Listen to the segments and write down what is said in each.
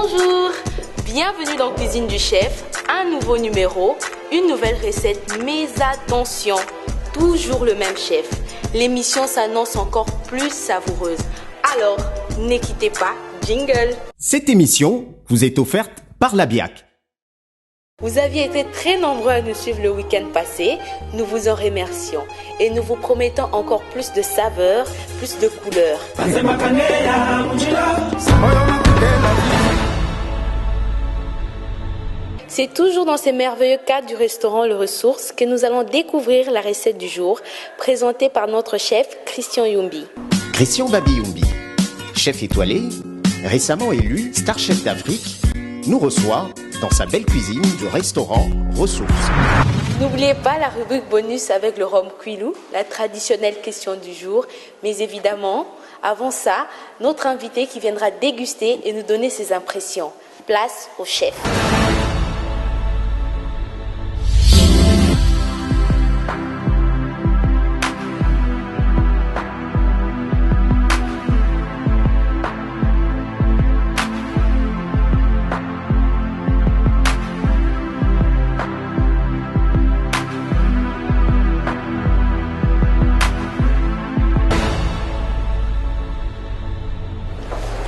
Bonjour, bienvenue dans Cuisine du Chef, un nouveau numéro, une nouvelle recette, mais attention, toujours le même chef. L'émission s'annonce encore plus savoureuse. Alors, ne quittez pas, jingle. Cette émission vous est offerte par la BIAC. Vous aviez été très nombreux à nous suivre le week-end passé, nous vous en remercions et nous vous promettons encore plus de saveurs, plus de couleurs. C'est toujours dans ces merveilleux cadres du restaurant Le Ressource que nous allons découvrir la recette du jour, présentée par notre chef Christian Youmbi. Christian Babi Youmbi, chef étoilé, récemment élu Star Chef d'Afrique, nous reçoit dans sa belle cuisine du restaurant Ressources. N'oubliez pas la rubrique bonus avec le rhum Quilou, la traditionnelle question du jour. Mais évidemment, avant ça, notre invité qui viendra déguster et nous donner ses impressions. Place au chef.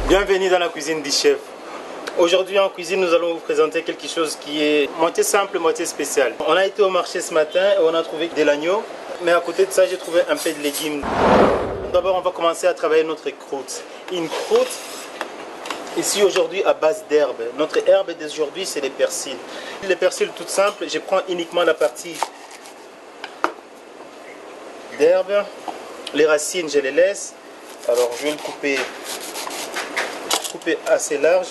Bienvenue dans la cuisine du chef. Aujourd'hui en cuisine, nous allons vous présenter quelque chose qui est moitié simple, moitié spécial. On a été au marché ce matin et on a trouvé de l'agneau, mais à côté de ça, j'ai trouvé un peu de légumes. D'abord, on va commencer à travailler notre croûte. Une croûte, ici aujourd'hui à base d'herbes. Notre herbe d'aujourd'hui, c'est les persils. Les persils tout simples, je prends uniquement la partie d'herbe. Les racines, je les laisse. Alors, je vais le couper assez large.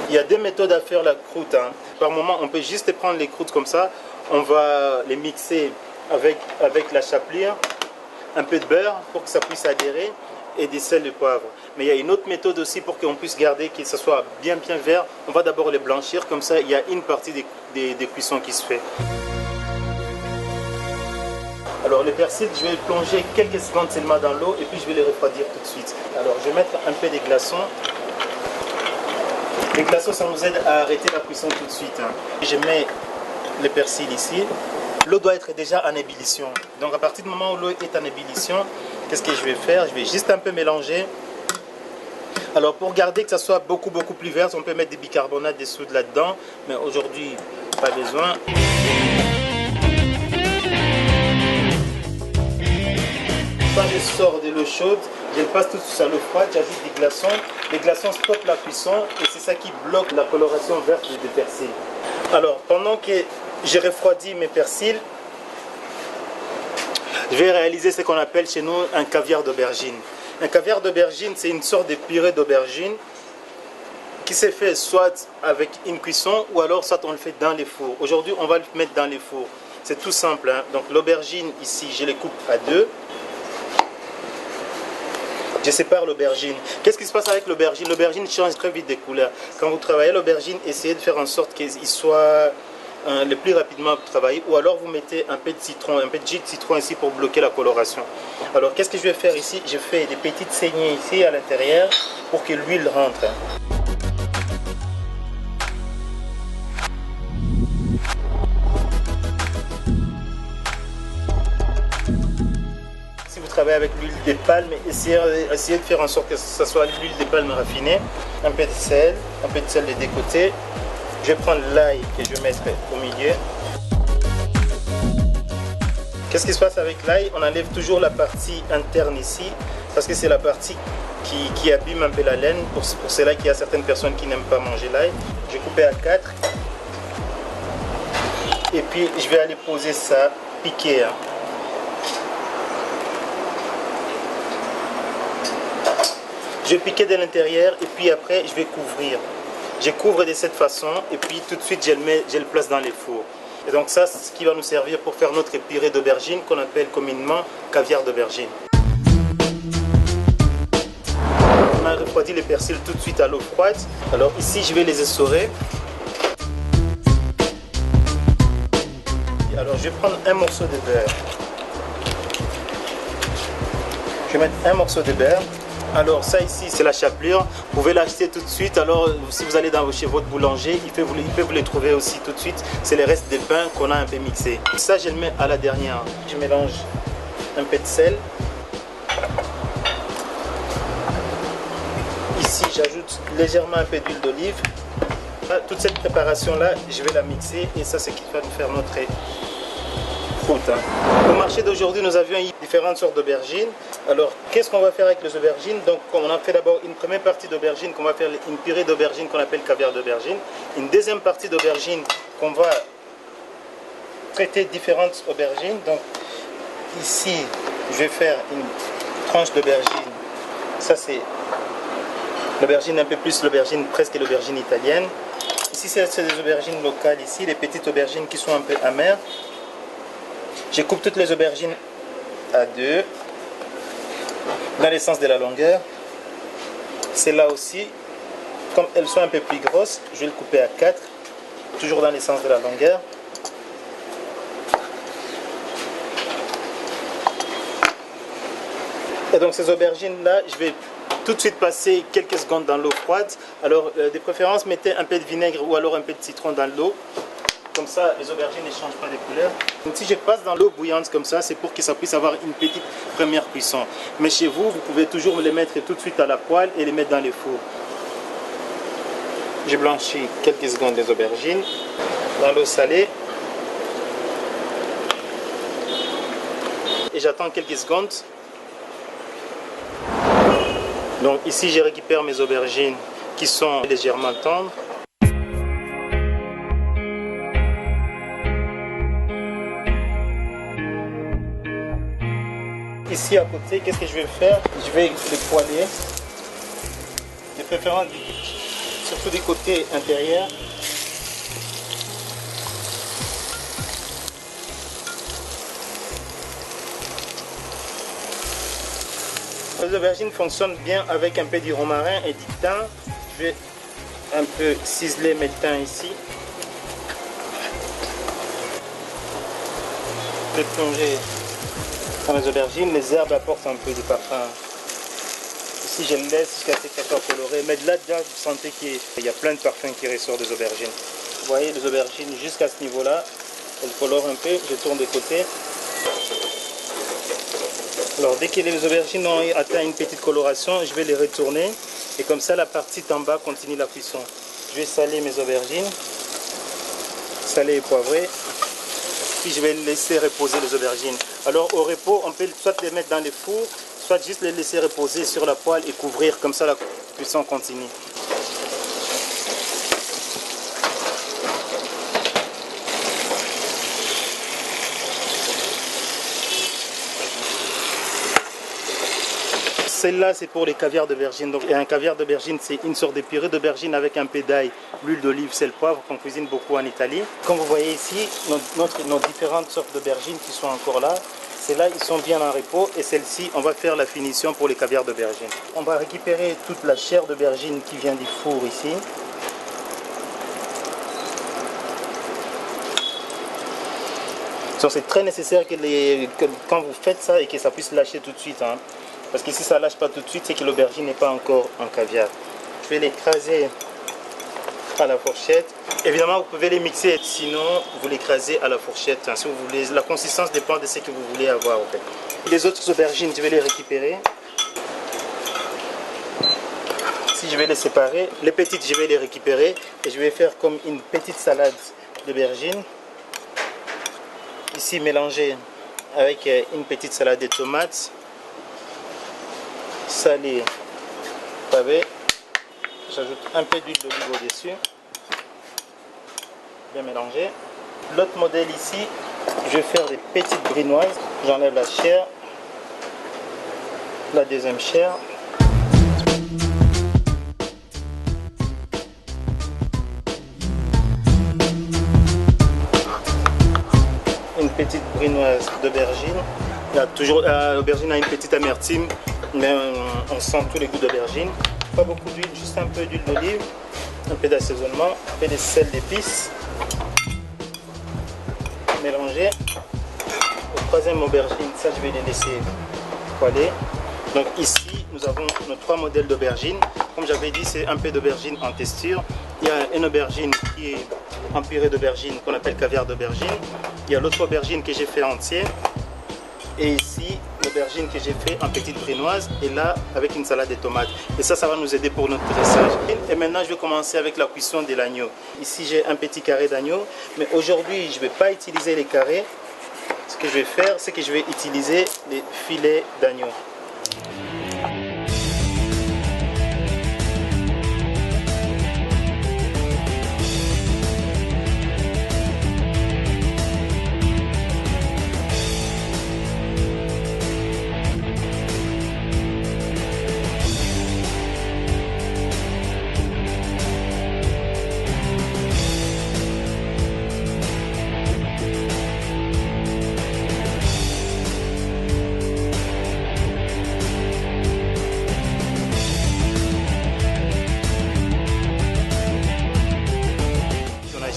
Il y a deux méthodes à faire la croûte. Par moment, on peut juste prendre les croûtes comme ça. On va les mixer avec la chapelure, un peu de beurre pour que ça puisse adhérer et des sel et poivre. Mais il y a une autre méthode aussi pour qu'on puisse garder que ça soit bien vert. On va d'abord les blanchir, comme ça il y a une partie des cuissons qui se fait. Alors les persils, je vais les plonger quelques secondes seulement dans l'eau et puis je vais les refroidir tout de suite. Alors je vais mettre un peu de glaçons. Les glaçons, ça nous aide à arrêter la cuisson tout de suite. Je mets les persils ici. L'eau doit être déjà en ébullition. Donc à partir du moment où l'eau est en ébullition, qu'est-ce que je vais faire? Je vais juste un peu mélanger. Alors pour garder que ça soit beaucoup plus vert, on peut mettre des bicarbonates de soude là-dedans. Mais aujourd'hui, pas besoin. Quand je sors de l'eau chaude, je passe tout ça à l'eau froide, j'ajoute des glaçons. Les glaçons stoppent la cuisson et c'est ça qui bloque la coloration verte des persils. Alors, pendant que j'ai refroidi mes persils, je vais réaliser ce qu'on appelle chez nous un caviar d'aubergine. Un caviar d'aubergine, c'est une sorte de purée d'aubergine qui se fait soit avec une cuisson ou alors soit on le fait dans les fours. Aujourd'hui, on va le mettre dans les fours. C'est tout simple. Donc l'aubergine, ici, je les coupe à deux. Je sépare l'aubergine. Qu'est-ce qui se passe avec l'aubergine? L'aubergine change très vite de couleur. Quand vous travaillez l'aubergine, essayez de faire en sorte qu'il soit le plus rapidement travaillé. Ou alors vous mettez un peu de citron, un peu de jus de citron ici pour bloquer la coloration. Alors qu'est-ce que je vais faire ici? Je fais des petites saignées ici à l'intérieur pour que l'huile rentre. Travailler avec l'huile de palme, essayez de faire en sorte que ce soit l'huile de palme raffinée, un peu de sel des deux côtés. Je vais prendre l'ail que je mettrai au milieu. Qu'est-ce qui se passe avec l'ail? On enlève toujours la partie interne ici parce que c'est la partie qui abîme un peu la laine. Pour cela qu'il y a certaines personnes qui n'aiment pas manger l'ail. Je vais couper à 4 et puis je vais aller poser ça piqué. Je vais piquer de l'intérieur et puis après je vais couvrir. Je couvre de cette façon et puis tout de suite je le place dans les fours. Et donc ça, c'est ce qui va nous servir pour faire notre purée d'aubergine qu'on appelle communément caviar d'aubergine. On a refroidi les persils tout de suite à l'eau froide. Alors ici je vais les essorer. Alors je vais prendre un morceau de beurre. Je vais mettre un morceau de beurre. Alors ça ici c'est la chapelure, vous pouvez l'acheter tout de suite. Alors si vous allez chez votre boulanger, il peut vous les trouver aussi tout de suite. C'est les restes des pains qu'on a un peu mixés. Ça je le mets à la dernière. Je mélange un peu de sel. Ici j'ajoute légèrement un peu d'huile d'olive. Toute cette préparation là je vais la mixer et ça c'est ce qui va nous faire notre croûte. Au marché d'aujourd'hui nous avions différentes sortes d'aubergines. Alors qu'est-ce qu'on va faire avec les aubergines? Donc on a fait d'abord une première partie d'aubergine qu'on va faire une purée d'aubergine qu'on appelle caviar d'aubergine. Une deuxième partie d'aubergine qu'on va traiter différentes aubergines. Donc ici je vais faire une tranche d'aubergine. Ça c'est l'aubergine un peu plus l'aubergine presque l'aubergine italienne. Ici c'est des aubergines locales ici, les petites aubergines qui sont un peu amères. Je coupe toutes les aubergines à 2 dans le sens de la longueur. Celles-là aussi, comme elles sont un peu plus grosses, je vais le couper à 4, toujours dans le sens de la longueur. Et donc ces aubergines là, je vais tout de suite passer quelques secondes dans l'eau froide. Alors de préférence mettez un peu de vinaigre ou alors un peu de citron dans l'eau. Comme ça les aubergines ne changent pas de couleur. Donc si je passe dans l'eau bouillante comme ça, c'est pour que ça puisse avoir une petite première cuisson. Mais chez vous, vous pouvez toujours les mettre tout de suite à la poêle et les mettre dans les fours. Je blanchis quelques secondes les aubergines dans l'eau salée. Et j'attends quelques secondes. Donc ici je récupère mes aubergines qui sont légèrement tendres. Ici à côté, qu'est-ce que je vais faire? Je vais les poêler, de préférence surtout du côté intérieur. Les aubergines fonctionnent bien avec un peu du romarin et du thym. Je vais un peu ciseler mes thym ici. Je vais plonger dans les aubergines. Les herbes apportent un peu de parfum. Ici je le laisse jusqu'à ce qu'elles soient colorées. Mais là déjà vous sentez qu'il y a plein de parfums qui ressortent des aubergines. Vous voyez les aubergines jusqu'à ce niveau-là. Elles colorent un peu. Je tourne de côté. Alors dès que les aubergines ont atteint une petite coloration, je vais les retourner et comme ça la partie en bas continue la cuisson. Je vais saler mes aubergines, saler et poivrer, puis je vais laisser reposer les aubergines. Alors au repos, on peut soit les mettre dans les fours, soit juste les laisser reposer sur la poêle et couvrir, comme ça la cuisson continue. Celle-là, c'est pour les caviars d'aubergine. Donc, un caviar d'aubergine, c'est une sorte de purée d'aubergine avec un peu d'ail, l'huile d'olive, sel, poivre, qu'on cuisine beaucoup en Italie. Comme vous voyez ici, nos différentes sortes d'aubergines qui sont encore là, celles-là, ils sont bien en repos. Et celle-ci, on va faire la finition pour les caviars d'aubergine. On va récupérer toute la chair d'aubergine qui vient du four ici. C'est très nécessaire que quand vous faites ça et que ça puisse lâcher tout de suite. Hein. Parce que si ça ne lâche pas tout de suite, c'est que l'aubergine n'est pas encore en caviar. Je vais l'écraser à la fourchette. Évidemment, vous pouvez les mixer, sinon vous l'écrasez à la fourchette. Hein, si vous voulez. La consistance dépend de ce que vous voulez avoir. En fait. Les autres aubergines, je vais les récupérer. Si je vais les séparer, les petites, je vais les récupérer. Et je vais faire comme une petite salade d'aubergines. Ici, mélangée avec une petite salade de tomates. Salé, pavé, j'ajoute un peu d'huile d'olive au-dessus, bien mélangé. L'autre modèle ici, je vais faire des petites brinoises, j'enlève la chair, la deuxième chair. Une petite brinoise d'aubergine. L'aubergine a une petite amertume, mais on sent tous les goûts d'aubergine. Pas beaucoup d'huile, juste un peu d'huile d'olive, un peu d'assaisonnement, un peu de sel d'épices. Mélanger. Le troisième aubergine, ça je vais les laisser poêler. Donc ici, nous avons nos 3 modèles d'aubergines. Comme j'avais dit, c'est un peu d'aubergine en texture. Il y a une aubergine qui est en purée d'aubergine qu'on appelle caviar d'aubergine. Il y a l'autre aubergine que j'ai fait entier. Et ici, l'aubergine que j'ai fait en petite brunoise. Et là, avec une salade de tomates. Et ça va nous aider pour notre dressage. Et maintenant, je vais commencer avec la cuisson de l'agneau. Ici, j'ai un petit carré d'agneau. Mais aujourd'hui, je ne vais pas utiliser les carrés. Ce que je vais faire, c'est que je vais utiliser les filets d'agneau.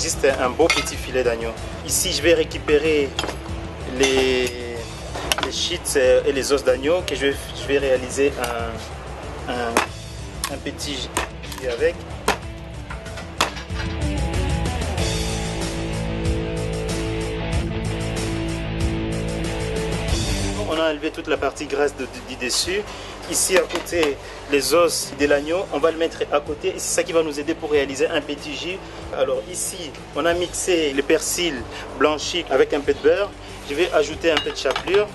Juste un beau petit filet d'agneau. Ici, je vais récupérer les sheets et les os d'agneau que je vais réaliser un petit jus avec. On a enlevé toute la partie grasse du dessus. Ici à côté, les os de l'agneau, on va le mettre à côté et c'est ça qui va nous aider pour réaliser un petit jus. Alors ici, on a mixé le persil blanchi avec un peu de beurre. Je vais ajouter un peu de chapelure.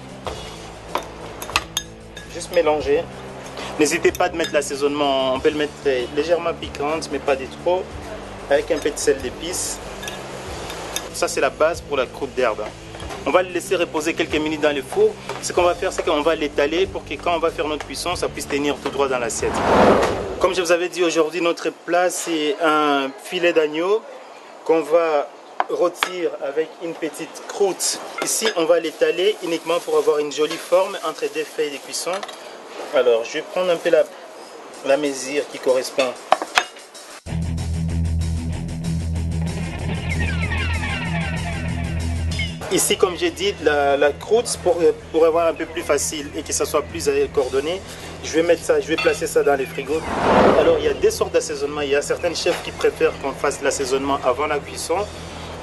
Juste mélanger. N'hésitez pas à mettre l'assaisonnement, on peut le mettre légèrement piquante mais pas de trop. Avec un peu de sel d'épices. Ça c'est la base pour la croûte d'herbe. On va le laisser reposer quelques minutes dans le four. Ce qu'on va faire, c'est qu'on va l'étaler pour que quand on va faire notre cuisson, ça puisse tenir tout droit dans l'assiette. Comme je vous avais dit, aujourd'hui, notre plat, c'est un filet d'agneau qu'on va rôtir avec une petite croûte. Ici, on va l'étaler uniquement pour avoir une jolie forme entre 2 feuilles de cuisson. Alors, je vais prendre un peu la mesure qui correspond. Ici, comme j'ai dit, la croûte, pour avoir un peu plus facile et que ça soit plus coordonné, je vais placer ça dans les frigos. Alors, il y a 2 sortes d'assaisonnement. Il y a certains chefs qui préfèrent qu'on fasse l'assaisonnement avant la cuisson.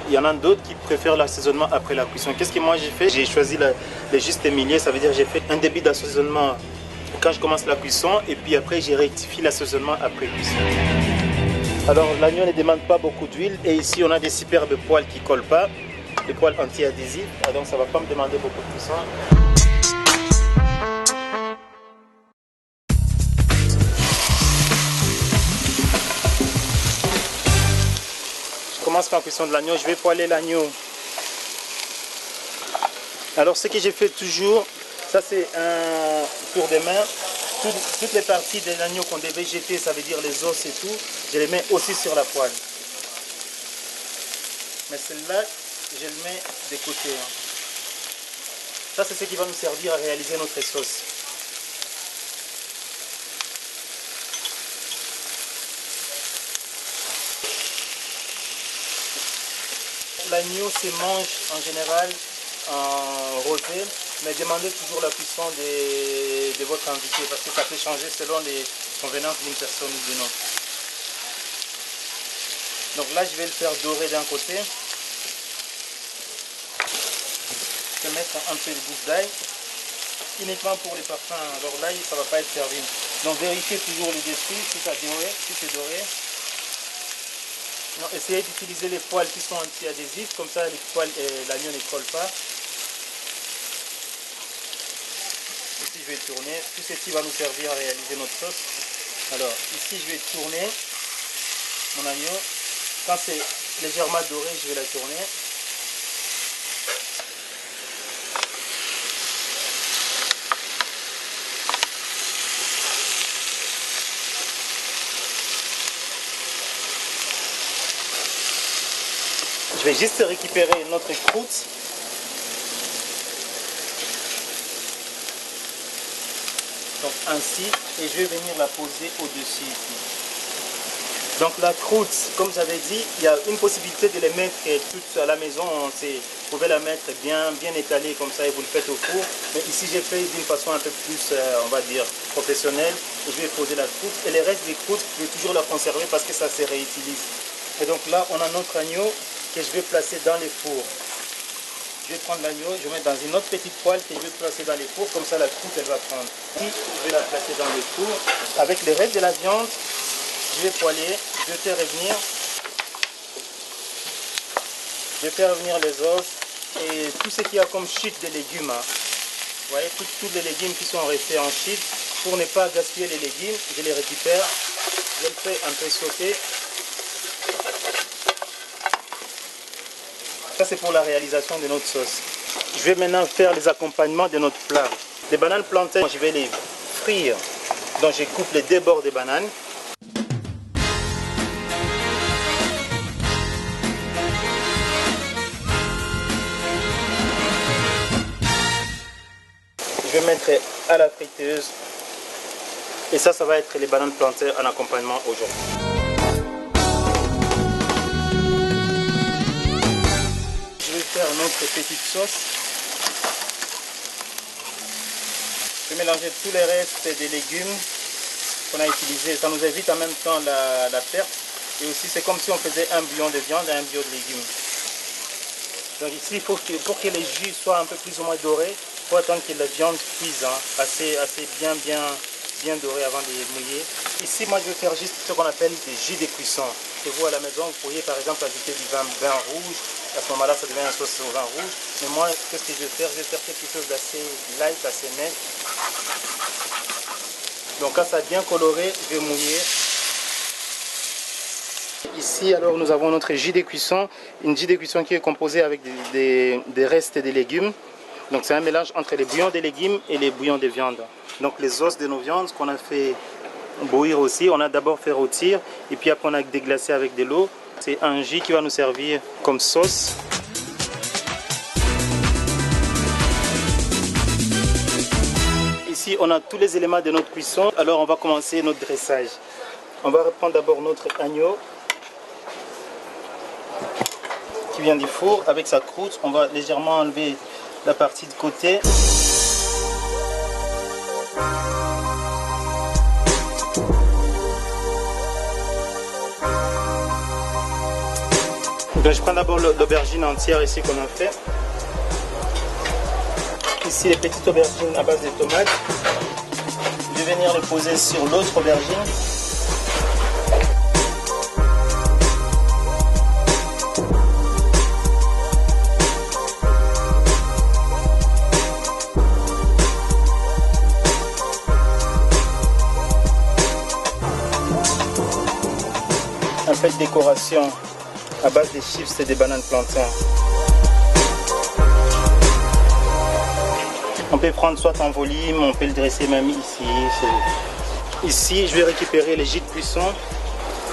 Il y en a d'autres qui préfèrent l'assaisonnement après la cuisson. Qu'est-ce que moi j'ai fait? J'ai choisi le juste milieu. Ça veut dire que j'ai fait un début d'assaisonnement quand je commence la cuisson et puis après, j'ai rectifié l'assaisonnement après cuisson. Alors, l'agneau ne demande pas beaucoup d'huile et ici, on a des superbes poils qui ne collent pas. Les poils anti-adhésifs, donc ça ne va pas me demander beaucoup de cuisson. Je commence par la cuisson de l'agneau, je vais poêler l'agneau. Alors ce que j'ai fait toujours, ça c'est un tour de main. Toutes les parties de l'agneau qu'on devait jeter, ça veut dire les os et tout, je les mets aussi sur la poêle. Mais celle-là, je le mets de côté. Ça, c'est ce qui va nous servir à réaliser notre sauce. L'agneau se mange en général en rôti, mais demandez toujours la cuisson de votre invité parce que ça peut changer selon les convenances d'une personne ou d'une autre. Donc là, je vais le faire dorer d'un côté. Je vais mettre un peu de gousse d'ail, uniquement pour les parfums. Alors l'ail, ça ne va pas être servi. Donc vérifiez toujours le dessus, si c'est doré. Non, essayez d'utiliser les poils qui sont anti-adhésifs, comme ça l'agneau ne colle pas. Ici je vais tourner, tout ceci va nous servir à réaliser notre sauce. Alors ici je vais tourner mon agneau. Quand c'est légèrement doré, je vais la tourner. Je vais juste récupérer notre croûte. Donc ainsi, et je vais venir la poser au-dessus ici. Donc la croûte, comme j'avais dit, il y a une possibilité de les mettre toutes à la maison. pouvez la mettre bien étalée comme ça et vous le faites au four. Mais ici, j'ai fait d'une façon un peu plus, on va dire, professionnelle. Et je vais poser la croûte. Et les restes des croûtes, je vais toujours la conserver parce que ça se réutilise. Et donc là, on a notre agneau que je vais placer dans les fours. Je vais prendre l'agneau, je vais mettre dans une autre petite poêle que je vais placer dans les fours, comme ça la croûte elle va prendre. Puis je vais la placer dans les fours. Avec le reste de la viande, je vais poêler, je vais faire revenir. Je vais faire revenir les os et tout ce qu'il y a comme chute de légumes. Vous voyez, tous les légumes qui sont restés en chute, pour ne pas gaspiller les légumes, je les récupère, je le fais un peu sauter. Ça, c'est pour la réalisation de notre sauce. Je vais maintenant faire les accompagnements de notre plat. Les bananes plantains, je vais les frire. Donc, je coupe les deux bords des bananes. Je vais mettre à la friteuse. Et ça va être les bananes plantains en accompagnement aujourd'hui. Faire notre petite sauce. Je vais mélanger tous les restes des légumes qu'on a utilisés. Ça nous évite en même temps la perte. Et aussi c'est comme si on faisait un bouillon de viande et un bouillon de légumes. Donc ici, pour que les jus soient un peu plus ou moins dorés, il faut attendre que la viande cuise assez bien doré avant de les mouiller. Ici, moi je vais faire juste ce qu'on appelle des jus de cuisson. Et vous à la maison, vous pourriez par exemple ajouter du vin rouge. À ce moment-là, ça devient une sauce au vin rouge. Mais moi, qu'est-ce que je vais faire? Je vais faire quelque chose d'assez light, assez net. Donc quand ça a bien coloré, je vais mouiller. Ici, alors, nous avons notre jus de cuisson. Une jus de cuisson qui est composée avec des restes des légumes. Donc c'est un mélange entre les bouillons des légumes et les bouillons de viande. Donc les os de nos viandes qu'on a fait bouillir aussi, on a d'abord fait rôtir et puis après on a déglacé avec de l'eau. C'est un jus qui va nous servir comme sauce. Ici on a tous les éléments de notre cuisson. Alors on va commencer notre dressage. On va reprendre d'abord notre agneau qui vient du four avec sa croûte. On va légèrement enlever la partie de côté. Donc, je prends d'abord l'aubergine entière ici qu'on a fait. Ici les petites aubergines à base de tomates. Je vais venir les poser sur l'autre aubergine. Un peu de décoration à base des chips et des bananes plantains. On peut prendre soit en volume, on peut le dresser même ici. Ici, je vais récupérer les jus de cuisson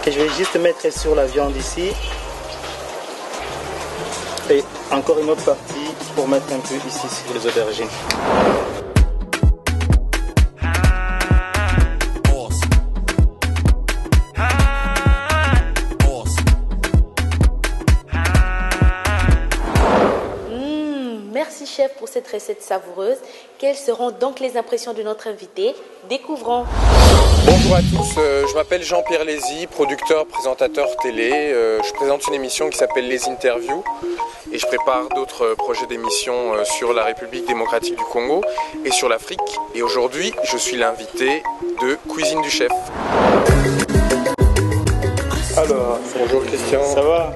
que je vais juste mettre sur la viande ici. Et encore une autre partie pour mettre un peu ici sur les aubergines. Merci chef pour cette recette savoureuse. Quelles seront donc les impressions de notre invité? Découvrons. Bonjour à tous, je m'appelle Jean-Pierre Lézy, producteur, présentateur télé. Je présente une émission qui s'appelle Les Interviews et je prépare d'autres projets d'émissions sur la République démocratique du Congo et sur l'Afrique. Et aujourd'hui, je suis l'invité de Cuisine du Chef. Alors, bonjour Christian. Ça va?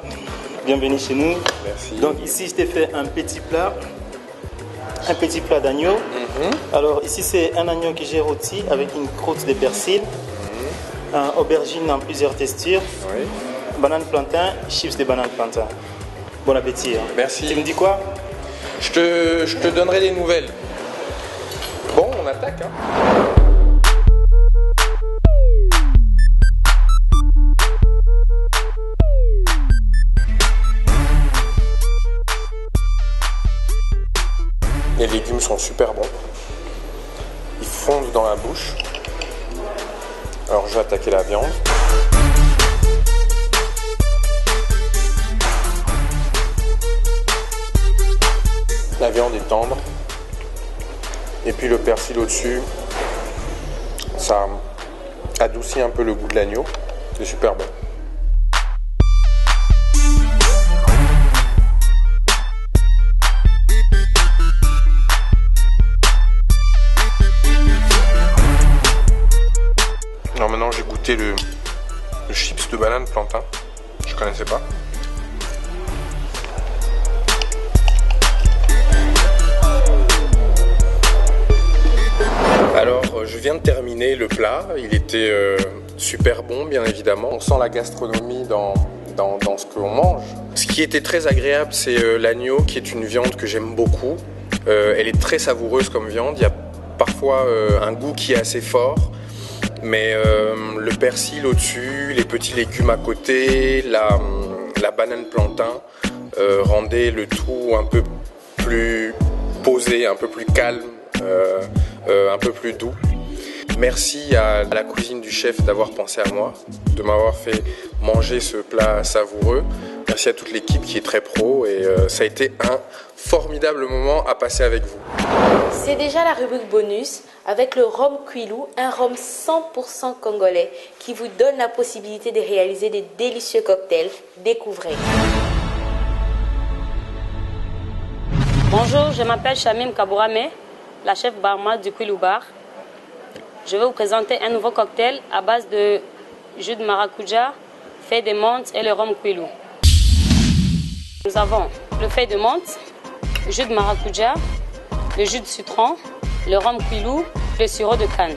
Bienvenue chez nous. Merci. Donc ici, je t'ai fait un petit plat d'agneau. Alors ici, c'est un agneau que j'ai rôti avec une croûte de persil, aubergine en plusieurs textures, banane plantain, chips de banane plantain. Bon appétit. Merci. Tu me dis quoi? Je te donnerai des nouvelles. Bon, on attaque. Les légumes sont super bons. Ils fondent dans la bouche. Alors je vais attaquer la viande. La viande est tendre. Et puis le persil au-dessus, ça adoucit un peu le goût de l'agneau. C'est super bon. Alors maintenant j'ai goûté le chips de banane plantain. Je connaissais pas. Alors je viens de terminer le plat, il était super bon bien évidemment. On sent la gastronomie dans ce qu'on mange. Ce qui était très agréable, c'est l'agneau qui est une viande que j'aime beaucoup. Elle est très savoureuse comme viande, il y a parfois un goût qui est assez fort. Mais le persil au-dessus, les petits légumes à côté, la banane plantain rendaient le tout un peu plus posé, un peu plus calme, un peu plus doux. Merci à la cuisine du chef d'avoir pensé à moi, de m'avoir fait manger ce plat savoureux. Merci à toute l'équipe qui est très pro et ça a été un formidable moment à passer avec vous. C'est déjà la rubrique bonus avec le rhum Quilou, un rhum 100% congolais qui vous donne la possibilité de réaliser des délicieux cocktails. Découvrez. Bonjour, je m'appelle Chamim Kabourame, la chef barman du Quilou Bar. Je vais vous présenter un nouveau cocktail à base de jus de maracuja, feuilles de menthe et le rhum Quilou. Nous avons le feuille de menthe, le jus de maracuja, le jus de citron, le rhum Quilou, le sirop de canne,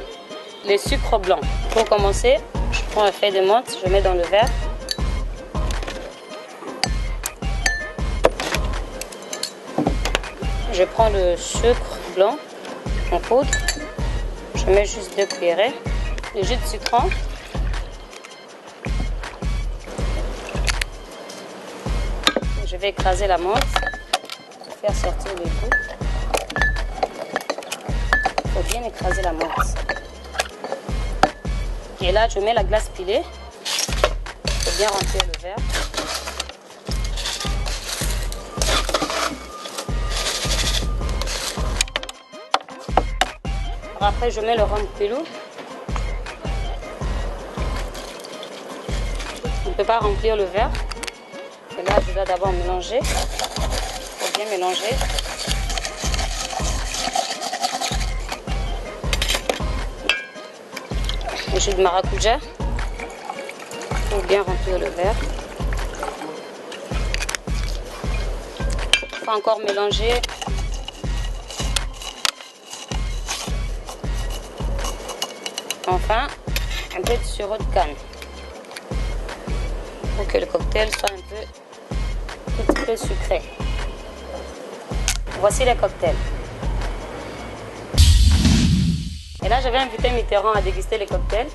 le sucre blanc. Pour commencer, je prends la feuille de menthe, je mets dans le verre. Je prends le sucre blanc en poudre. Je mets juste 2 cuillerées. Le jus de citron. Je vais écraser la menthe pour faire sortir le goût. Il faut bien écraser la menthe. Et là, je mets la glace pilée. Il faut bien remplir le verre. Après, je mets le rhum Quilou. On ne peut pas remplir le verre. Et là, je dois d'abord mélanger. Il faut bien mélanger. Le jus de maracuja. Il faut bien remplir le verre. Il faut encore mélanger. Enfin, un peu de sirop de canne pour que le cocktail soit un petit peu sucré. Voici le cocktail. Et là, j'avais invité Mitterrand à déguster les cocktails.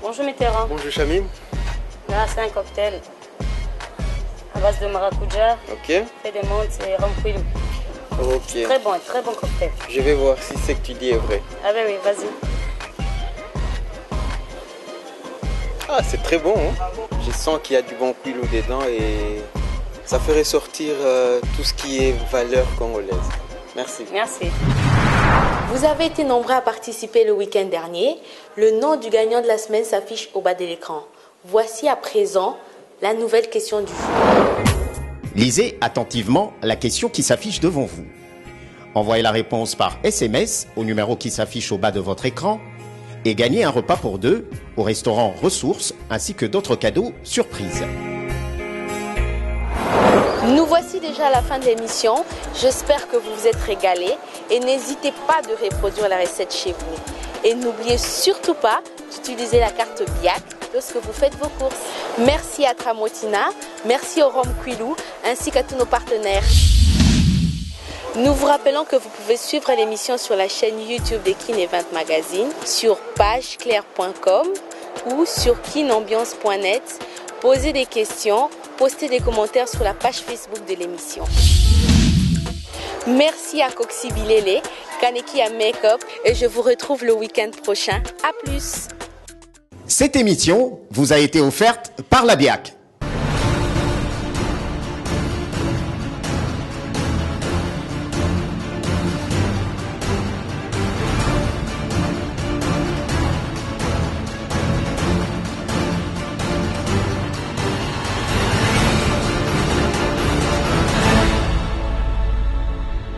Bonjour Mitterrand. Bonjour Chamim. Là, c'est un cocktail à base de maracuja, Ok. fait de menthe et rhum Quilou. Ok. Très bon cocktail. Je vais voir si ce que tu dis est vrai. Ah ben oui, vas-y. Ah, c'est très bon. Hein? Je sens qu'il y a du bon Quilou dedans et ça fait ressortir tout ce qui est valeur congolaise. Merci. Merci. Vous avez été nombreux à participer le week-end dernier. Le nom du gagnant de la semaine s'affiche au bas de l'écran. Voici à présent la nouvelle question du jour. Lisez attentivement la question qui s'affiche devant vous. Envoyez la réponse par SMS au numéro qui s'affiche au bas de votre écran et gagnez un repas pour deux au restaurant Ressources ainsi que d'autres cadeaux surprises. Nous voici déjà à la fin de l'émission. J'espère que vous vous êtes régalés et n'hésitez pas de reproduire la recette chez vous. Et n'oubliez surtout pas d'utiliser la carte BIAC lorsque vous faites vos courses. Merci à Tramotina, merci au Rhum Quilou ainsi qu'à tous nos partenaires. Nous vous rappelons que vous pouvez suivre l'émission sur la chaîne YouTube de Kin Event Magazine, sur pageclaire.com ou sur kinambiance.net. Posez des questions, postez des commentaires sur la page Facebook de l'émission. Merci à Coxy Bilele, Kaneki à Makeup et je vous retrouve le week-end prochain. À plus. Cette émission vous a été offerte par la BIAC.